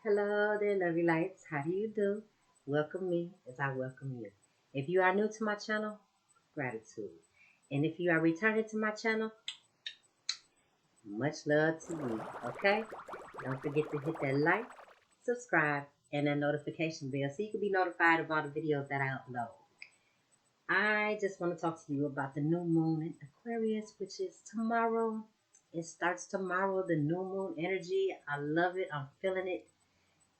Hello there, lovely lights. How do you do? Welcome me as I welcome you. If you are new to my channel, gratitude. And if you are returning to my channel, much love to you. Okay? Don't forget to hit that like, subscribe, and that notification bell so you can be notified of all the videos that I upload. I just want to talk to you about the new moon in Aquarius, which is tomorrow. It starts tomorrow, the new moon energy. I love it. I'm feeling it.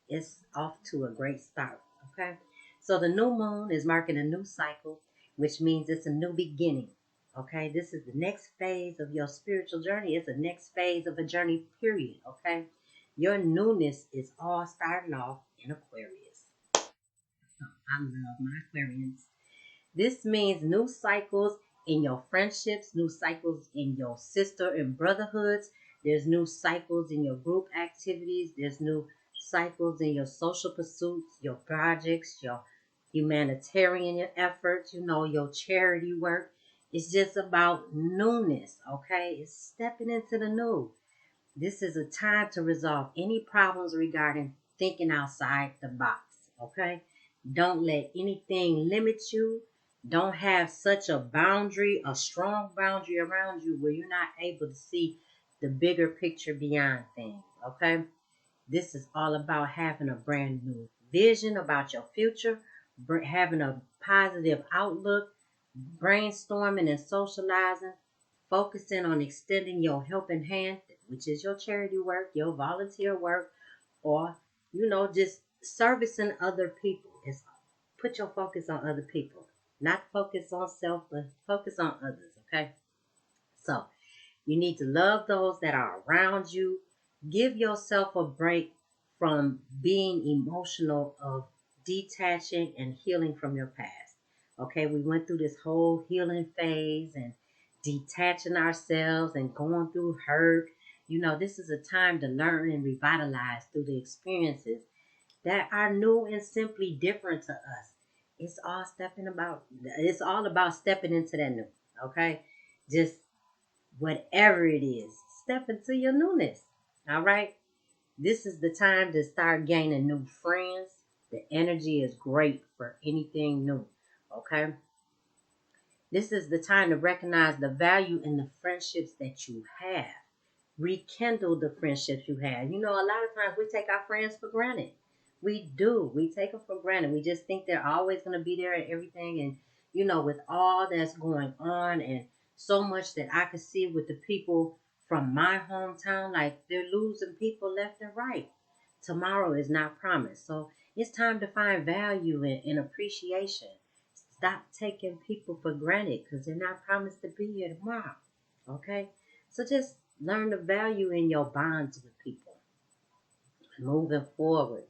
It's off to a great start. Okay. So the new moon is marking a new cycle, which means it's a new beginning. Okay. This is the next phase of your spiritual journey. It's the next phase of a journey, period. Okay. Your newness is all starting off in Aquarius. I love my Aquarians. This means new cycles in your friendships, new cycles in your sister and brotherhoods. There's new cycles in your group activities. There's new cycles in your social pursuits, your projects, your humanitarian efforts, your charity work. It's just about newness, okay? It's stepping into the new. This is a time to resolve any problems regarding thinking outside the box, okay? Don't let anything limit you. Don't have such a boundary, a strong boundary around you where you're not able to see the bigger picture beyond things, okay? This is all about having a brand new vision about your future, having a positive outlook, brainstorming and socializing, focusing on extending your helping hand, which is your charity work, your volunteer work, or just servicing other people. It's put your focus on other people, not focus on self, but focus on others. Okay, so you need to love those that are around you. Give yourself a break from being emotional, of detaching and healing from your past. Okay, we went through this whole healing phase and detaching ourselves and going through hurt. This is a time to learn and revitalize through the experiences that are new and simply different to us. It's all about stepping into that new. Okay, just whatever it is, step into your newness. All right. This is the time to start gaining new friends. The energy is great for anything new. Okay. This is the time to recognize the value in the friendships that you have. Rekindle the friendships you have. A lot of times we take our friends for granted. We do. We take them for granted. We just think they're always going to be there and everything. And, with all that's going on and so much that I could see with the people from my hometown, like they're losing people left and right. Tomorrow is not promised. So it's time to find value and appreciation. Stop taking people for granted because they're not promised to be here tomorrow. Okay? So just learn the value in your bonds with people. Moving forward.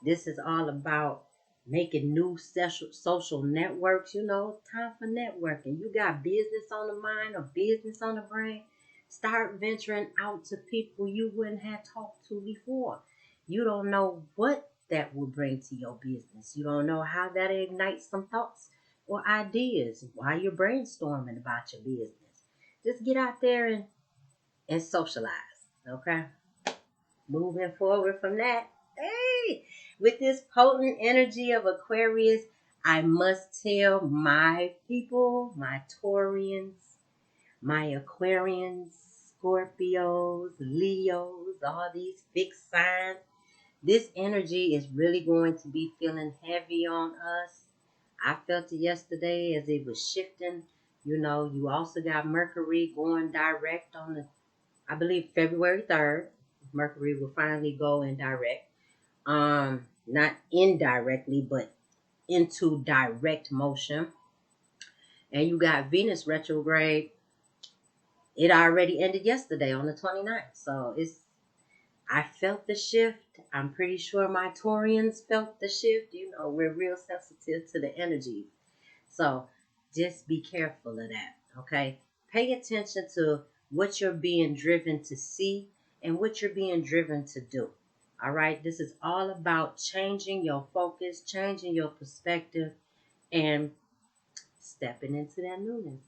This is all about making new social networks. Time for networking. You got business on the mind or business on the brain. Start venturing out to people you wouldn't have talked to before. You don't know what that will bring to your business. You don't know how that ignites some thoughts or ideas while you're brainstorming about your business. Just get out there and socialize. Okay? Moving forward from that, hey, with this potent energy of Aquarius, I must tell my people, my Taurians, my Aquarians, Scorpios, Leos, all these fixed signs, this energy is really going to be feeling heavy on us. I felt it yesterday as it was shifting. You also got Mercury going direct on I believe February 3rd. Mercury will finally go in direct. Not indirectly, but into direct motion. And you got Venus retrograde. It already ended yesterday on the 29th. So I felt the shift. I'm pretty sure my Taurians felt the shift. We're real sensitive to the energy. So just be careful of that. Okay. Pay attention to what you're being driven to see and what you're being driven to do. All right. This is all about changing your focus, changing your perspective, and stepping into that newness.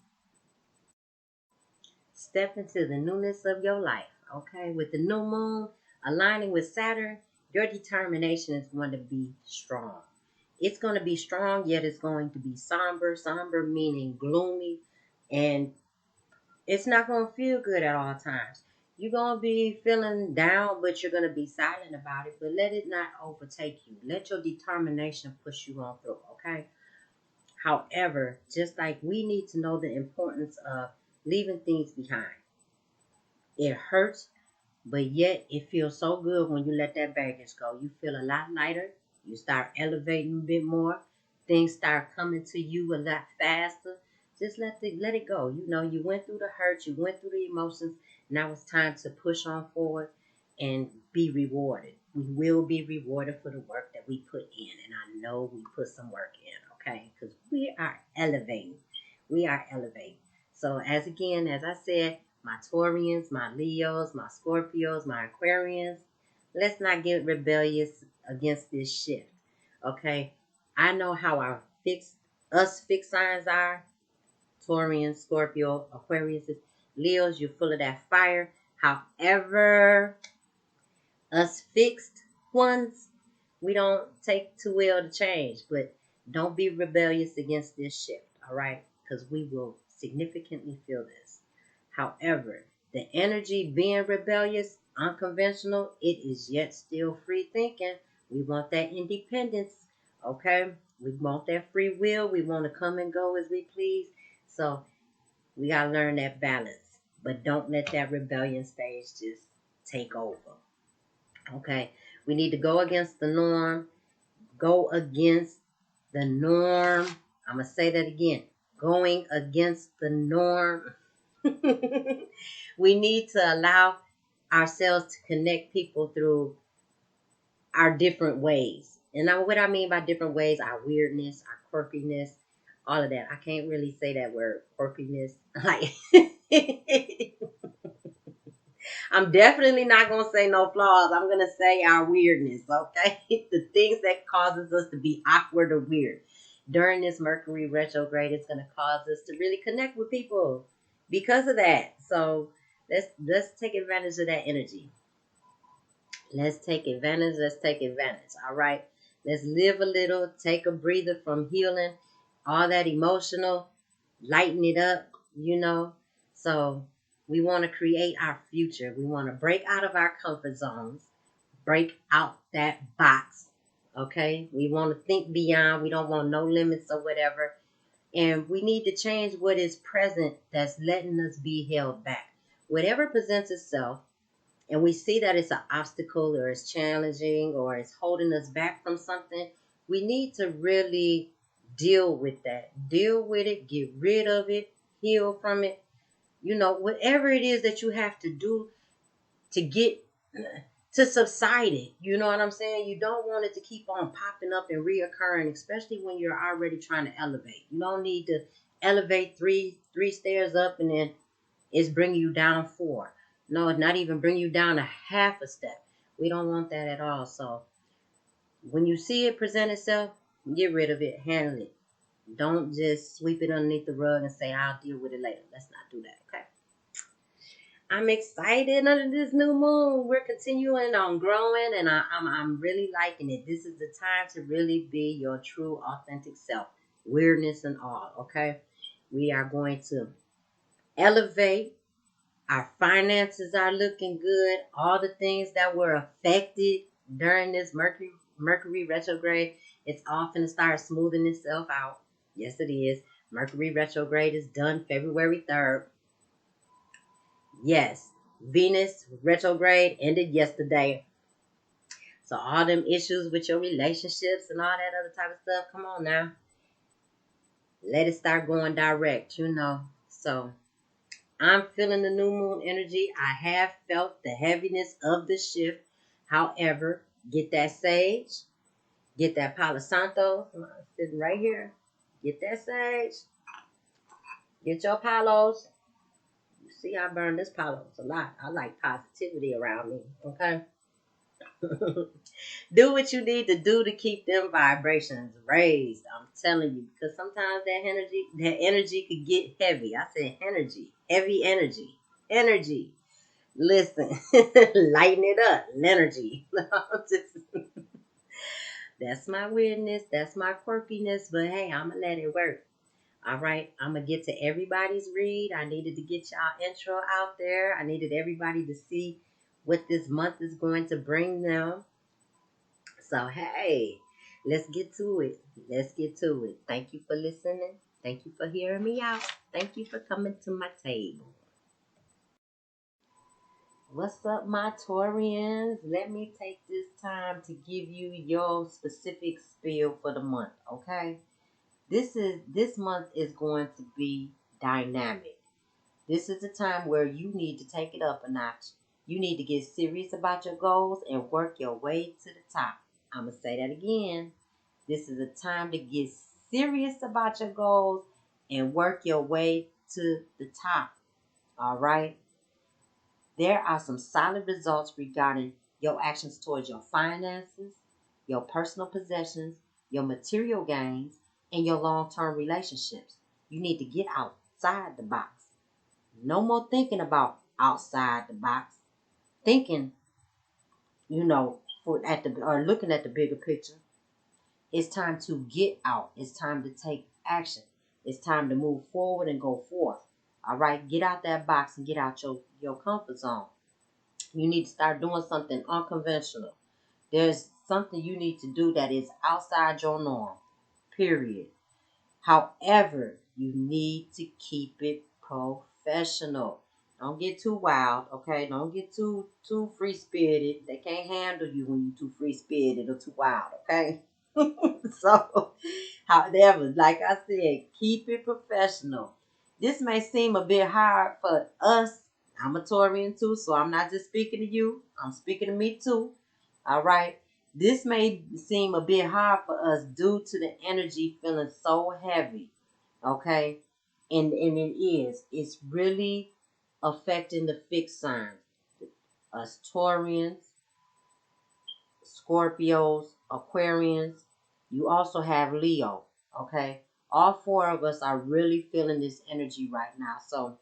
Step into the newness of your life. Okay. With the new moon aligning with Saturn, Your determination is going to be strong. It's going to be strong, yet it's going to be somber. Somber meaning gloomy, and it's not going to feel good at all times. You're going to be feeling down, but you're going to be silent about it. But let it not overtake you. Let your determination push you on through, okay? However, just like we need to know the importance of leaving things behind. It hurts, but yet it feels so good when you let that baggage go. You feel a lot lighter. You start elevating a bit more. Things start coming to you a lot faster. Just let it go. You know, you went through the hurt, you went through the emotions. Now it's time to push on forward and be rewarded. We will be rewarded for the work that we put in. And I know we put some work in, okay? Because we are elevating. We are elevating. So as I said, my Taurians, my Leos, my Scorpios, my Aquarians, let's not get rebellious against this shift. Okay? I know how us fixed signs are. Taurian, Scorpio, Aquarius, Leos, you're full of that fire. However, us fixed ones, we don't take too well to change, but don't be rebellious against this shift, all right? Because we will significantly feel this. However, the energy being rebellious, unconventional, it is yet still free thinking. We want that independence, okay? We want that free will. We want to come and go as we please. So we got to learn that balance. But don't let that rebellion stage just take over. Okay, we need to go against the norm. Go against the norm. I'm going to say that again. Going against the norm. We need to allow ourselves to connect people through our different ways. And now what I mean by different ways, our weirdness, our quirkiness, all of that. I can't really say that word, quirkiness. Like, I'm definitely not gonna say no flaws. I'm gonna say our weirdness, okay? The things that causes us to be awkward or weird. During this Mercury retrograde, it's gonna cause us to really connect with people because of that. So let's take advantage of that energy. Let's take advantage. Let's take advantage. All right. Let's live a little. Take a breather from healing all that emotional. Lighten it up, you know. So we want to create our future. We want to break out of our comfort zones, break out that box. Okay. We want to think beyond. We don't want no limits or whatever. And we need to change what is present that's letting us be held back. Whatever presents itself, and we see that it's an obstacle or it's challenging or it's holding us back from something, we need to really deal with that. Deal with it, get rid of it, heal from it. You know, whatever it is that you have to do to get to subside it. You know what I'm saying? You don't want it to keep on popping up and reoccurring, especially when you're already trying to elevate. You don't need to elevate three stairs up and then it's bringing you down four. No, it's not even bring you down a half a step. We don't want that at all. So when you see it present itself, get rid of it, handle it. Don't just sweep it underneath the rug and say, I'll deal with it later. Let's not do that, okay? I'm excited under this new moon. We're continuing on growing, and I'm really liking it. This is the time to really be your true, authentic self, weirdness and all, okay? We are going to elevate. Our finances are looking good. All the things that were affected during this Mercury retrograde, it's all finna start smoothing itself out. Yes, it is. Mercury retrograde is done February 3rd. Yes, Venus retrograde ended yesterday. So all them issues with your relationships and all that other type of stuff, come on now. Let it start going direct, you know. So I'm feeling the new moon energy. I have felt the heaviness of the shift. However, get that sage, get that Palo Santo sitting right here. Get that sage, get your palos. You see, I burn this palos a lot. I like positivity around me. Okay. Do what you need to do to keep them vibrations raised. I'm telling you, because sometimes that energy could get heavy. I said energy, heavy energy, energy. Listen, lighten it up, energy. That's my weirdness. That's my quirkiness. But hey, I'ma let it work. All right, I'm gonna get to everybody's read. I needed to get y'all intro out there. I needed everybody to see what this month is going to bring them. So hey, let's get to it. Let's get to it. Thank you for listening. Thank you for hearing me out. Thank you for coming to my table. What's up, my Taurians? Let me take this time to give you your specific spiel for the month, okay? This month is going to be dynamic. This is a time where you need to take it up a notch. You need to get serious about your goals and work your way to the top. I'm going to say that again. This is a time to get serious about your goals and work your way to the top. All right? There are some solid results regarding your actions towards your finances, your personal possessions, your material gains, and your long term relationships. You need to get outside the box. No more thinking about outside the box. Thinking, for at the or looking at the bigger picture. It's time to get out. It's time to take action. It's time to move forward and go forth. All right, get out that box and get out your comfort zone. You need to start doing something unconventional. There's something you need to do that is outside your norm. Period. However, you need to keep it professional. Don't get too wild, okay? Don't get too free spirited. They can't handle you when you're too free spirited or too wild, okay? So, however, like I said, keep it professional. This may seem a bit hard for us. I'm a Taurian too, so I'm not just speaking to you. I'm speaking to me too. All right. This may seem a bit hard for us due to the energy feeling so heavy. Okay. And it is. It's really affecting the fixed signs. Us Taurians, Scorpios, Aquarians. You also have Leo. Okay. All four of us are really feeling this energy right now. So,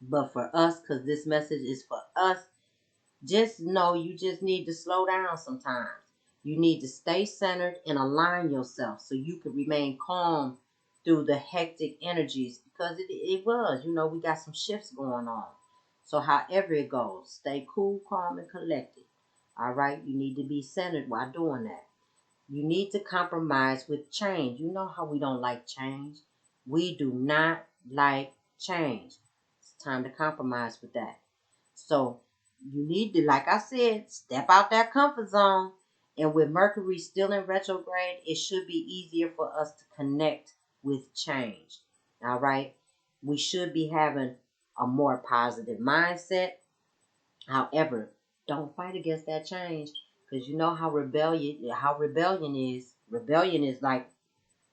but for us, because this message is for us, just know you just need to slow down sometimes. You need to stay centered and align yourself so you can remain calm through the hectic energies because it was, we got some shifts going on. So, however it goes, stay cool, calm, and collected. All right, you need to be centered while doing that. You need to compromise with change. You know how we don't like change. We do not like change. It's time to compromise with that. So you need to, like I said, step out that comfort zone. And with Mercury still in retrograde, it should be easier for us to connect with change. All right. We should be having a more positive mindset. However, don't fight against that change because you know how rebellion is. Rebellion is like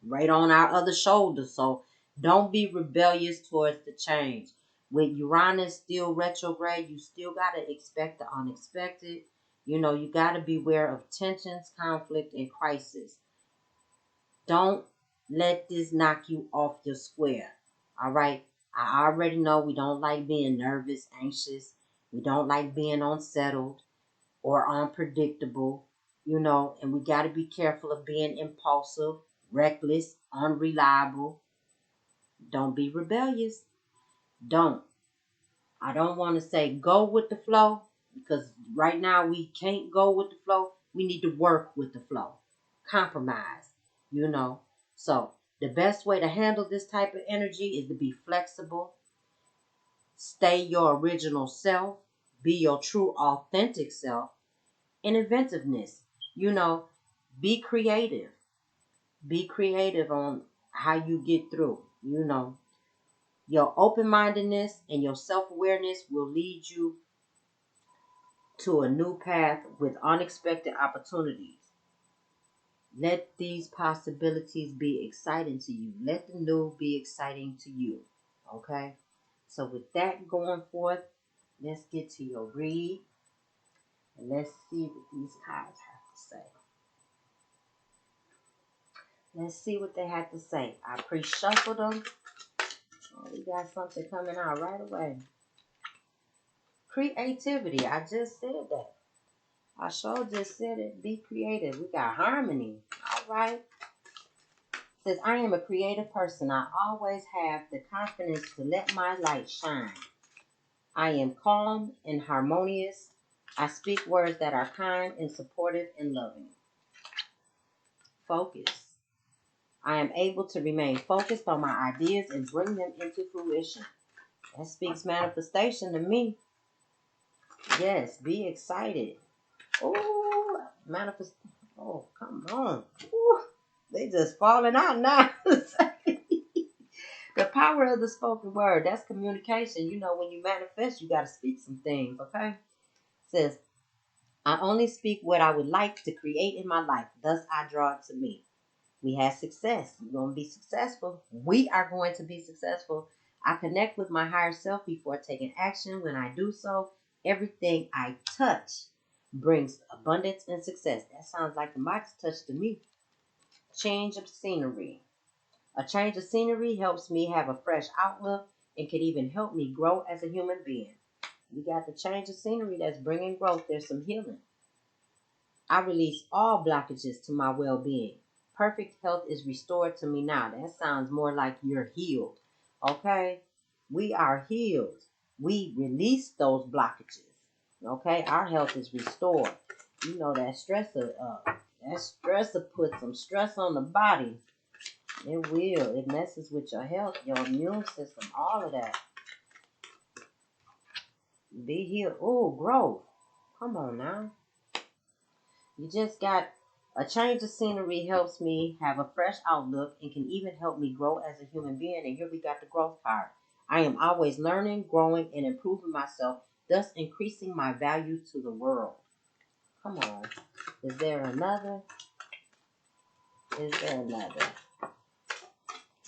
right on our other shoulder. So don't be rebellious towards the change. With Uranus still retrograde, you still got to expect the unexpected. You got to beware of tensions, conflict, and crisis. Don't let this knock you off your square. All right. I already know we don't like being nervous, anxious. We don't like being unsettled or unpredictable, and we got to be careful of being impulsive, reckless, unreliable. Don't be rebellious. Don't. I don't want to say go with the flow because right now we can't go with the flow. We need to work with the flow, compromise, you know. So, the best way to handle this type of energy is to be flexible, stay your original self, be your true, authentic self, and inventiveness. You know, be creative. Be creative on how you get through. Your open mindedness and your self awareness will lead you to a new path with unexpected opportunities. Let these possibilities be exciting to you. Let the new be exciting to you. Okay? So, with that going forth, let's get to your read and let's see what these cards have to say. Let's see what they have to say. I pre shuffled them. Oh, we got something coming out right away. creativity. I just said that. I sure just said it. Be creative. We got harmony. All right. Says, I am a creative person. I always have the confidence to let my light shine. I am calm and harmonious. I speak words that are kind and supportive and loving. Focus. I am able to remain focused on my ideas and bring them into fruition. That speaks manifestation to me. Yes, be excited. Oh, manifest. Oh, come on. Ooh, they just falling out now. The power of the spoken word. That's communication. You know, when you manifest, you got to speak some things, okay? It says, I only speak what I would like to create in my life. Thus, I draw it to me. We have success. You're going to be successful. We are going to be successful. I connect with my higher self before taking action. When I do so, everything I touch brings abundance and success. That sounds like the Midas touch to me. Change of scenery. A change of scenery helps me have a fresh outlook and can even help me grow as a human being. We got the change of scenery that's bringing growth. There's some healing. I release all blockages to my well-being. Perfect health is restored to me now. That sounds more like you're healed. Okay? We are healed. We release those blockages. Okay? Our health is restored. You know that stressor puts some stress on the body. It will. It messes with your health, your immune system, all of that. Be healed. Oh, growth. Come on now. You just got a change of scenery helps me have a fresh outlook and can even help me grow as a human being. And here we got the growth part. I am always learning, growing, and improving myself, thus increasing my value to the world. Come on. Is there another? Is there another?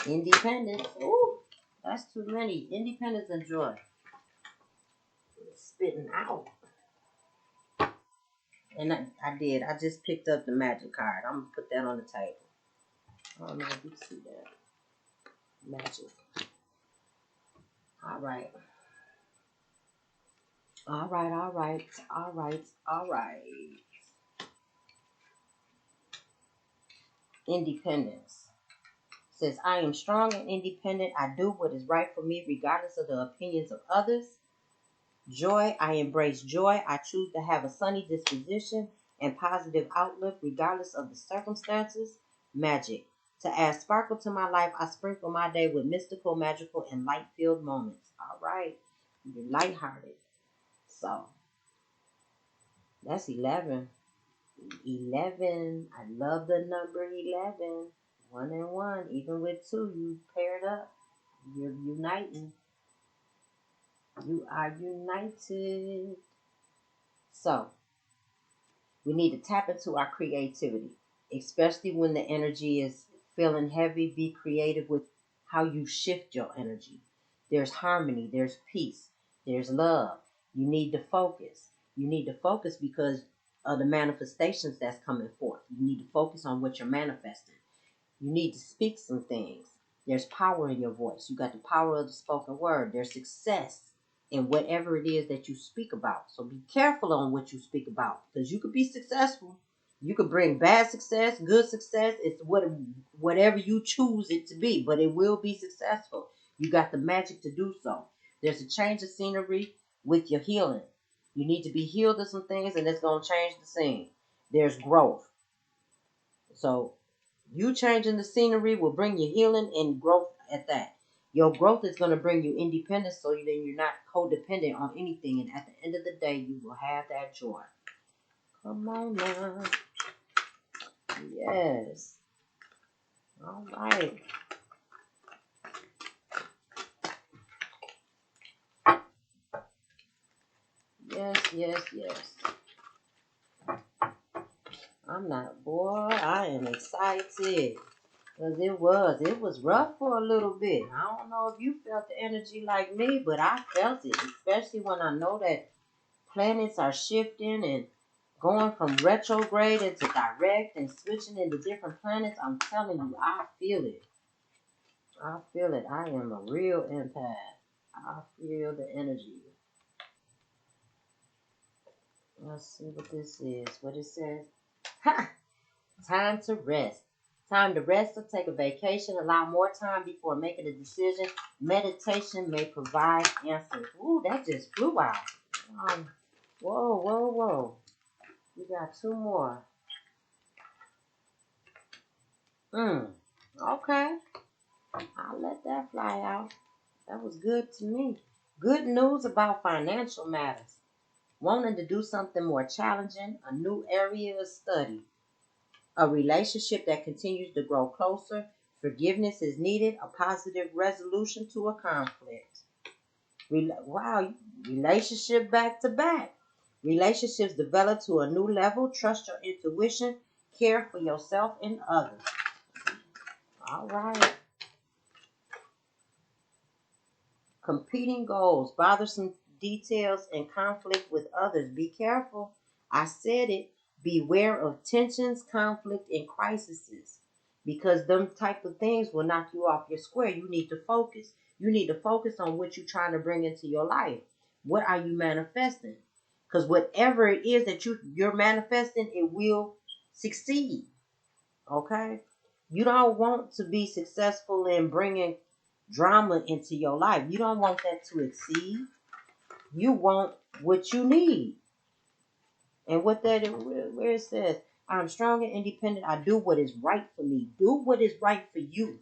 Independence. Ooh, that's too many. Independence and joy. Spitting out. And I did. I just picked up the magic card. I'm going to put that on the table. I don't know if you can see that. Magic. All right. All right, all right, all right, all right. Independence. Says, I am strong and independent. I do what is right for me, regardless of the opinions of others. Joy. I embrace joy. I choose to have a sunny disposition and positive outlook, regardless of the circumstances. Magic. To add sparkle to my life, I sprinkle my day with mystical, magical, and light-filled moments. All right. You're lighthearted. So, that's 11. 11. I love the number 11. 1 and 1. Even with 2, you paired up. You're uniting. You are united. So, we need to tap into our creativity, especially when the energy is feeling heavy. Be creative with how you shift your energy. There's harmony, there's peace, there's love. You need to focus. You need to focus because of the manifestations that's coming forth. You need to focus on what you're manifesting. You need to speak some things. There's power in your voice. You got the power of the spoken word. There's success in whatever it is that you speak about. So be careful on what you speak about because you could be successful. You could bring bad success, good success. It's whatever you choose it to be, but it will be successful. You got the magic to do so. There's a change of scenery with your healing. You need to be healed of some things, and it's going to change the scene. There's growth. So you changing the scenery will bring you healing and growth at that. Your growth is going to bring you independence so then you're not codependent on anything. And at the end of the day, you will have that joy. Come on now. Yes. All right. Yes, yes, yes. I'm not bored. I am excited. Because it was rough for a little bit. I don't know if you felt the energy like me, but I felt it. Especially when I know that planets are shifting and going from retrograde into direct and switching into different planets. I'm telling you, I feel it. I feel it. I am a real empath. I feel the energy. Let's see what this is. What it says. Ha! Time to rest. Time to rest or take a vacation. Allow more time before making a decision. Meditation may provide answers. Ooh, that just flew out. Um, whoa, whoa, whoa. We got two more. Okay. I'll let that fly out. That was good to me. Good news about financial matters. Wanting to do something more challenging, a new area of study, a relationship that continues to grow closer. Forgiveness is needed, a positive resolution to a conflict. Wow, relationship back to back. Relationships develop to a new level. Trust your intuition. Care for yourself and others. All right. Competing goals, bothersome details, and conflict with others. Be careful. I said it. Beware of tensions, conflict, and crises. Because them type of things will knock you off your square. You need to focus. You need to focus on what you're trying to bring into your life. What are you manifesting? Because whatever it is that you're manifesting, it will succeed. Okay? You don't want to be successful in bringing drama into your life. You don't want that to exceed. You want what you need. And what that is, where it says, I'm strong and independent. I do what is right for me. Do what is right for you.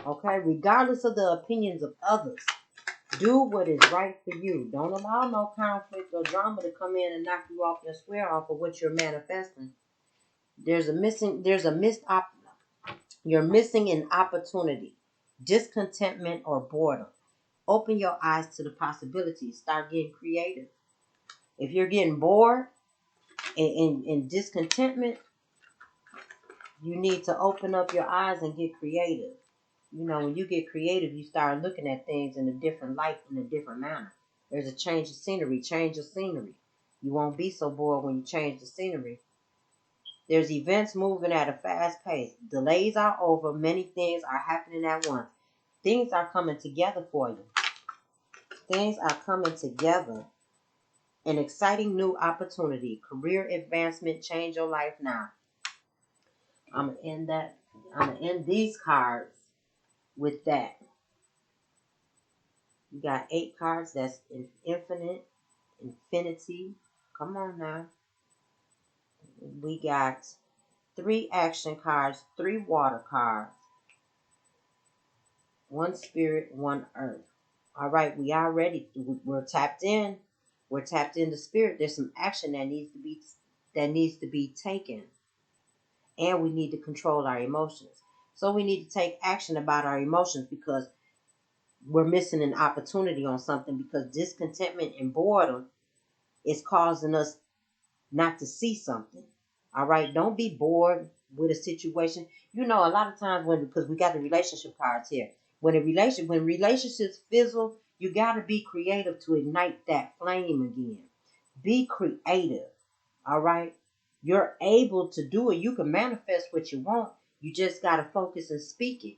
Okay? Regardless of the opinions of others. Do what is right for you. Don't allow no conflict or drama to come in and knock you off your square off of what you're manifesting. You're missing an opportunity, discontentment, or boredom. Open your eyes to the possibilities. Start getting creative. If you're getting bored and discontentment, you need to open up your eyes and get creative. You know, when you get creative, you start looking at things in a different light, in a different manner. There's a change of scenery. Change of scenery. You won't be so bored when you change the scenery. There's events moving at a fast pace. Delays are over. Many things are happening at once. Things are coming together for you. Things are coming together. An exciting new opportunity. Career advancement. Change your life now. I'm gonna end that. I'm gonna end these cards with that. You got 8 cards. That's infinity. Come on now. We got 3 action cards, 3 water cards, 1 spirit, 1 earth. All right, we are ready. We're tapped in. We're tapped into spirit. There's some action that needs to be taken, and we need to control our emotions. So we need to take action about our emotions because we're missing an opportunity on something because discontentment and boredom is causing us not to see something. All right, don't be bored with a situation. You know, a lot of times because we got the relationship cards here, when relationships fizzle, you got to be creative to ignite that flame again. Be creative. All right, you're able to do it. You can manifest what you want. You just got to focus and speak it.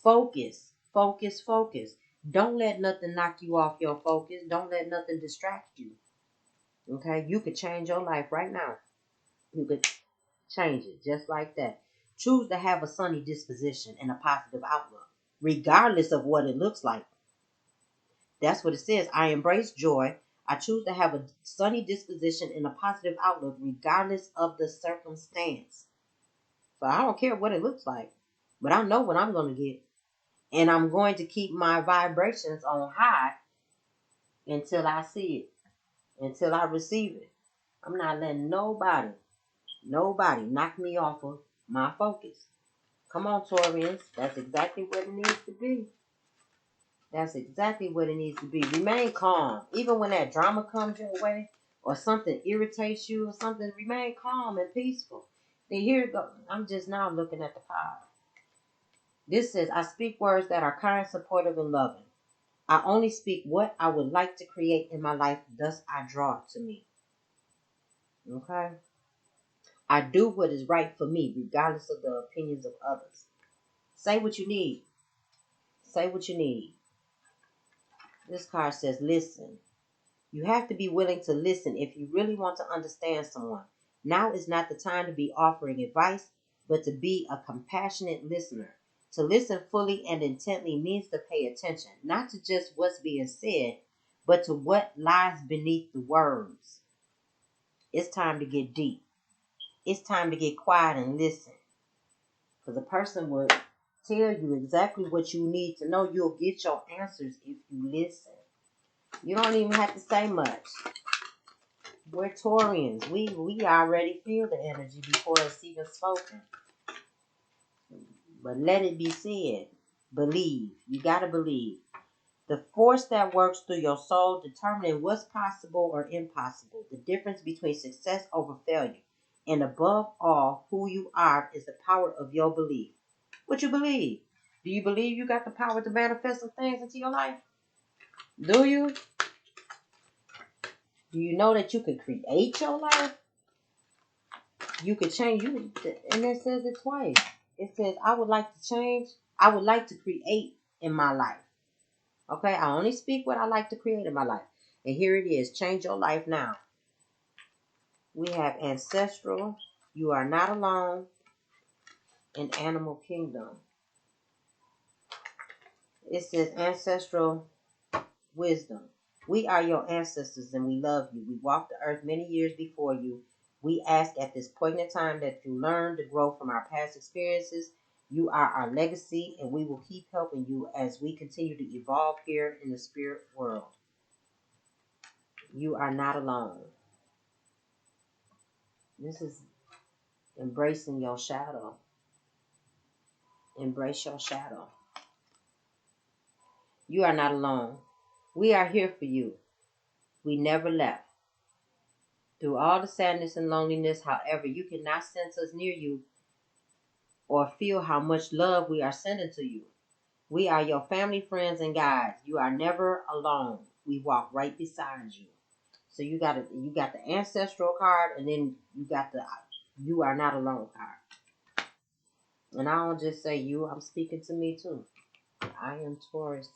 Focus, focus, focus. Don't let nothing knock you off your focus. Don't let nothing distract you. Okay, you could change your life right now. You could change it just like that. Choose to have a sunny disposition and a positive outlook, regardless of what it looks like. That's what it says. I embrace joy. I choose to have a sunny disposition and a positive outlook, regardless of the circumstance. So I don't care what it looks like, but I know what I'm going to get. And I'm going to keep my vibrations on high until I see it, until I receive it. I'm not letting nobody knock me off of my focus. Come on, Taurians. That's exactly what it needs to be. That's exactly what it needs to be. Remain calm. Even when that drama comes your way or something irritates you or something, remain calm and peaceful. Then here it goes. I'm just now looking at the card. This says, I speak words that are kind, supportive, and loving. I only speak what I would like to create in my life, thus I draw it to me. Okay? I do what is right for me, regardless of the opinions of others. Say what you need. Say what you need. This card says, listen. You have to be willing to listen if you really want to understand someone. Now is not the time to be offering advice, but to be a compassionate listener. To listen fully and intently means to pay attention, not to just what's being said, but to what lies beneath the words. It's time to get deep. It's time to get quiet and listen. Because a person will tell you exactly what you need to know. You'll get your answers if you listen. You don't even have to say much. We're Taurians. We already feel the energy before it's even spoken. But let it be said. Believe. You gotta believe. The force that works through your soul, determining what's possible or impossible. The difference between success over failure. And above all, who you are is the power of your belief. What you believe? Do you believe you got the power to manifest some things into your life? Do you? Do you know that you can create your life? You could change you, and it says it twice. It says, I would like to change. I would like to create in my life. Okay, I only speak what I like to create in my life. And here it is. Change your life now. We have ancestral. You are not alone. In animal kingdom. It says ancestral wisdom. We are your ancestors and we love you. We walked the earth many years before you. We ask at this point in time that you learn to grow from our past experiences. You are our legacy and we will keep helping you as we continue to evolve here in the spirit world. You are not alone. This is embracing your shadow. Embrace your shadow. You are not alone. We are here for you. We never left. Through all the sadness and loneliness, however, you cannot sense us near you or feel how much love we are sending to you. We are your family, friends, and guides. You are never alone. We walk right beside you. So you got the ancestral card, and then you got the you are not alone card. And I don't just say you, I'm speaking to me too. I am Taurus.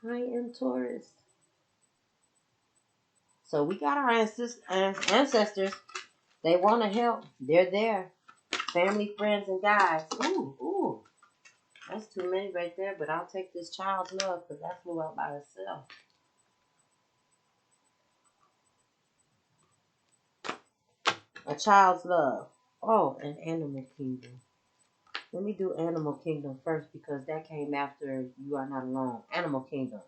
I am Taurus. So we got our ancestors. They want to help. They're there. Family, friends, and guides. Ooh. That's too many right there, but I'll take this child's love because that flew out by itself. A child's love. Oh, an animal kingdom. Let me do animal kingdom first because that came after you are not alone. Animal kingdom.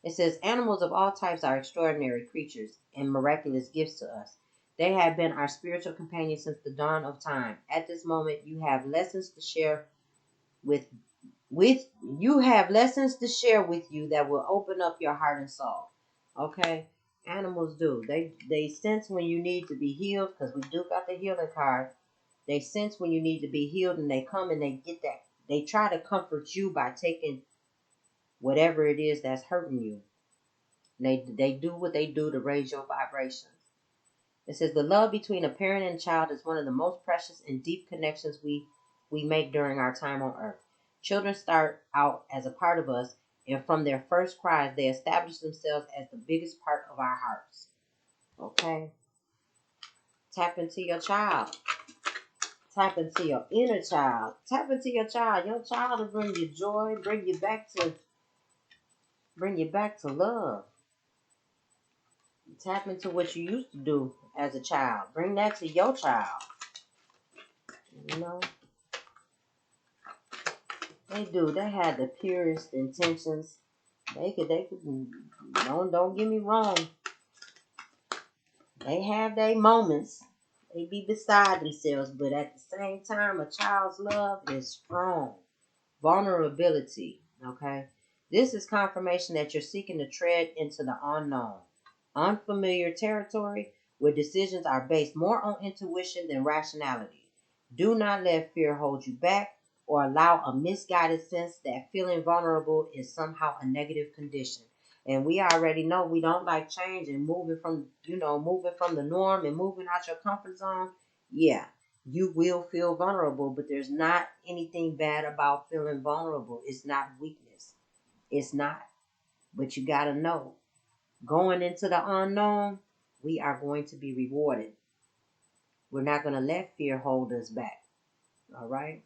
It says animals of all types are extraordinary creatures and miraculous gifts to us. They have been our spiritual companions since the dawn of time. At this moment, you have lessons to share with you have lessons to share with you that will open up your heart and soul. Okay? Animals do. They sense when you need to be healed because we do got the healing card. They sense when you need to be healed and they come and they get that. They try to comfort you by taking whatever it is that's hurting you. They do what they do to raise your vibrations. It says the love between a parent and child is one of the most precious and deep connections we make during our time on earth. Children start out as a part of us, and from their first cries, they establish themselves as the biggest part of our hearts. Okay? Tap into your child. Tap into your inner child. Tap into your child. Your child will bring you joy, bring you back to love. Tap into what you used to do as a child. Bring that to your child. You know? They do. They had the purest intentions. They could don't get me wrong. They have their moments. They be beside themselves, but at the same time, a child's love is strong. Vulnerability. Okay? This is confirmation that you're seeking to tread into the unknown, unfamiliar territory where decisions are based more on intuition than rationality. Do not let fear hold you back or allow a misguided sense that feeling vulnerable is somehow a negative condition. And we already know we don't like change and moving from the norm and moving out your comfort zone. Yeah, you will feel vulnerable, but there's not anything bad about feeling vulnerable. It's not weakness. It's not. But you gotta know. going into the unknown, we are going to be rewarded. We're not going to let fear hold us back. All right?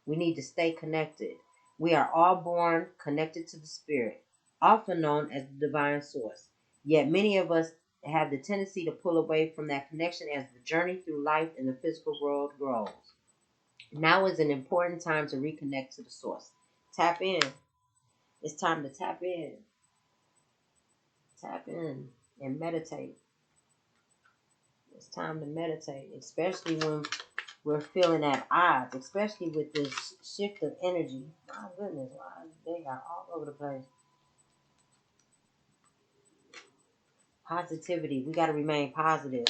We need to stay connected. We are all born connected to the Spirit, often known as the divine source. Yet many of us have the tendency to pull away from that connection as the journey through life in the physical world grows. Now is an important time to reconnect to the source. Tap in. It's time to tap in. Tap in and meditate. It's time to meditate, especially when we're feeling at odds, especially with this shift of energy. My goodness, wow, they are all over the place. Positivity. We got to remain positive.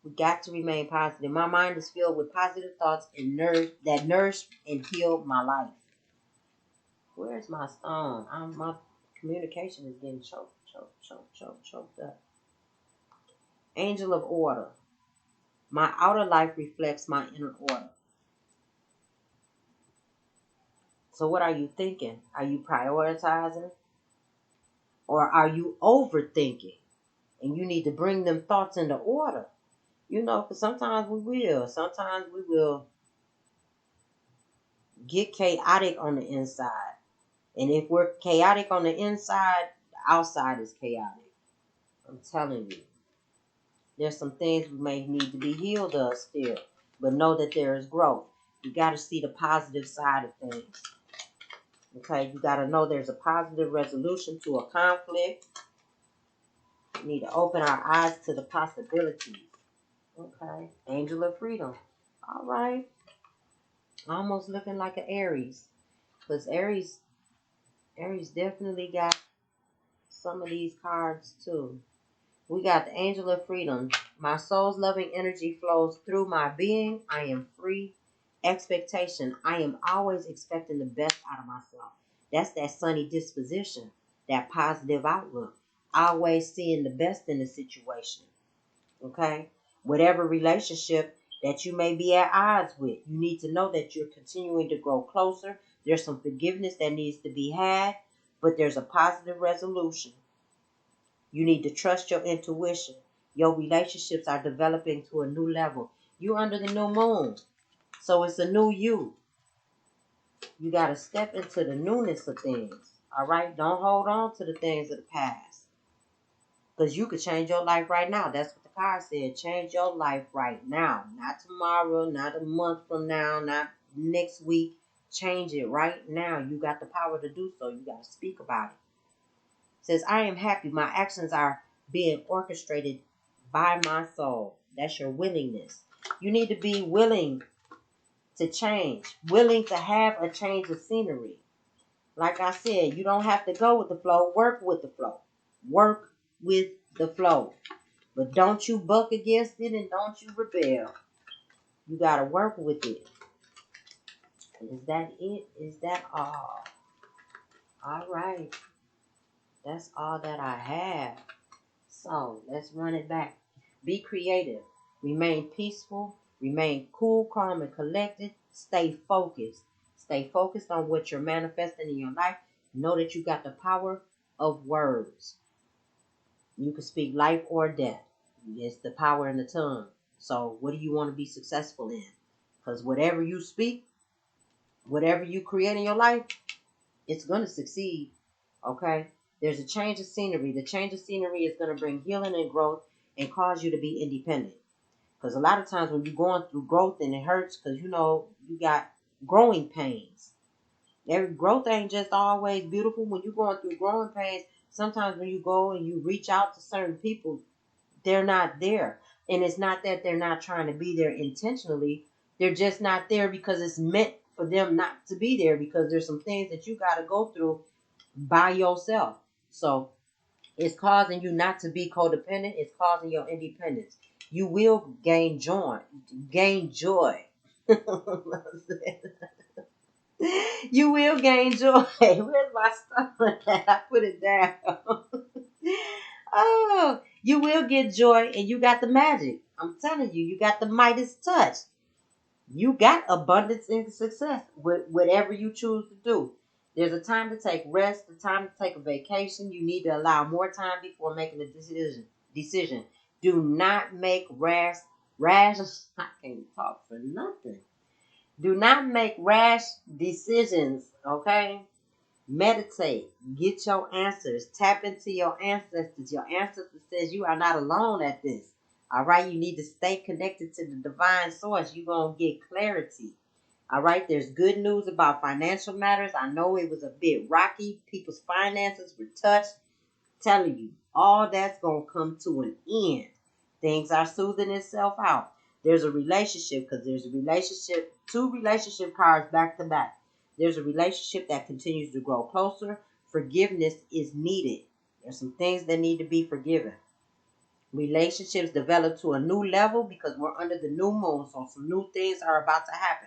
We got to remain positive. My mind is filled with positive thoughts and that nourish and heal my life. Where's my stone? My communication is getting choked up. Angel of order. My outer life reflects my inner order. So what are you thinking? Are you prioritizing? Or are you overthinking? And you need to bring them thoughts into order. Because sometimes we will. Sometimes we will get chaotic on the inside. And if we're chaotic on the inside, the outside is chaotic. I'm telling you. There's some things we may need to be healed of still. But know that there is growth. You got to see the positive side of things. Okay, you got to know there's a positive resolution to a conflict. We need to open our eyes to the possibilities. Okay, Angel of Freedom. All right. Almost looking like an Aries. Because Aries definitely got some of these cards too. We got the Angel of Freedom. My soul's loving energy flows through my being. I am free. Expectation. I am always expecting the best out of myself. That's that sunny disposition, that positive outlook. Always seeing the best in the situation. Okay? Whatever relationship that you may be at odds with, you need to know that you're continuing to grow closer. There's some forgiveness that needs to be had, but there's a positive resolution. You need to trust your intuition. Your relationships are developing to a new level. You under the new moon. So it's a new you. You got to step into the newness of things. All right? Don't hold on to the things of the past. Because you could change your life right now. That's what the card said. Change your life right now. Not tomorrow, not a month from now, not next week. Change it right now. You got the power to do so. You got to speak about it. It says, I am happy. My actions are being orchestrated by my soul. That's your willingness. You need to be willing to change. Willing to have a change of scenery. Like I said, you don't have to go with the flow. Work with the flow. Work with the flow. But don't you buck against it and don't you rebel. You got to work with it. Is that it? Is that all? All right. That's all that I have. So let's run it back. Be creative. Remain peaceful. Remain cool, calm, and collected. Stay focused. Stay focused on what you're manifesting in your life. Know that you got the power of words. You can speak life or death. It's the power in the tongue. So what do you want to be successful in? Because whatever you speak, whatever you create in your life, it's going to succeed. Okay? There's a change of scenery. The change of scenery is going to bring healing and growth and cause you to be independent. Because a lot of times when you're going through growth and it hurts because, you got growing pains. Every growth ain't just always beautiful. When you're going through growing pains, sometimes when you go and you reach out to certain people, they're not there. And it's not that they're not trying to be there intentionally. They're just not there because it's meant for them not to be there because there's some things that you got to go through by yourself. So it's causing you not to be codependent. It's causing your independence. You will gain joy. Gain joy. You will gain joy. Where's my stuff? I put it down. Oh, you will get joy and you got the magic. I'm telling you, you got the Midas touch. You got abundance and success with whatever you choose to do. There's a time to take rest, a time to take a vacation. You need to allow more time before making a decision. Do not make rash. I can't talk for nothing. Do not make rash decisions. Okay. Meditate. Get your answers. Tap into your ancestors. Your ancestors says you are not alone at this. All right. You need to stay connected to the divine source. You're going to get clarity. All right, there's good news about financial matters. I know it was a bit rocky. People's finances were touched. Telling you, all that's going to come to an end. Things are smoothing itself out. There's a relationship because there's a relationship, two relationship cards back to back. There's a relationship that continues to grow closer. Forgiveness is needed. There's some things that need to be forgiven. Relationships develop to a new level because we're under the new moon, so some new things are about to happen.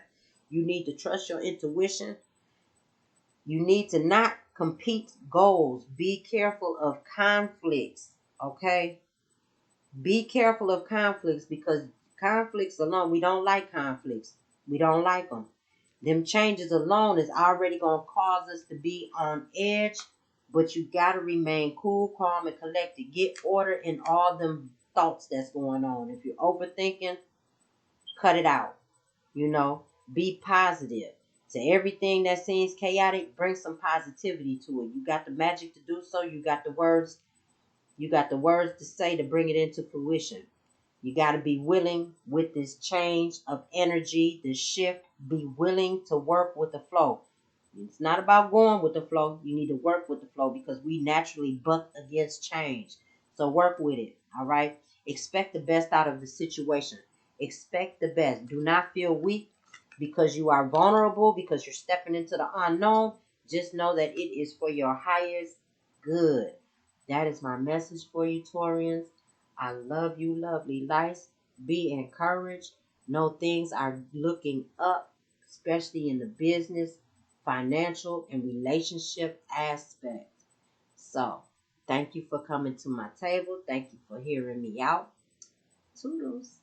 You need to trust your intuition. You need to not compete goals. Be careful of conflicts, okay? Be careful of conflicts because conflicts alone, we don't like conflicts. We don't like them. Them changes alone is already going to cause us to be on edge, but you got to remain cool, calm, and collected. Get order in all them thoughts that's going on. If you're overthinking, cut it out. You know, be positive. To everything that seems chaotic, bring some positivity to it. You got the magic to do so. You got the words. You got the words to say to bring it into fruition. You got to be willing with this change of energy, this shift. Be willing to work with the flow. It's not about going with the flow. You need to work with the flow because we naturally buck against change. So work with it. All right. Expect the best out of the situation. Expect the best. Do not feel weak because you are vulnerable, because you're stepping into the unknown. Just know that it is for your highest good. That is my message for you, Taurians. I love you, lovely lights. Be encouraged. Know things are looking up, especially in the business, financial, and relationship aspect. So, thank you for coming to my table. Thank you for hearing me out. Toodles.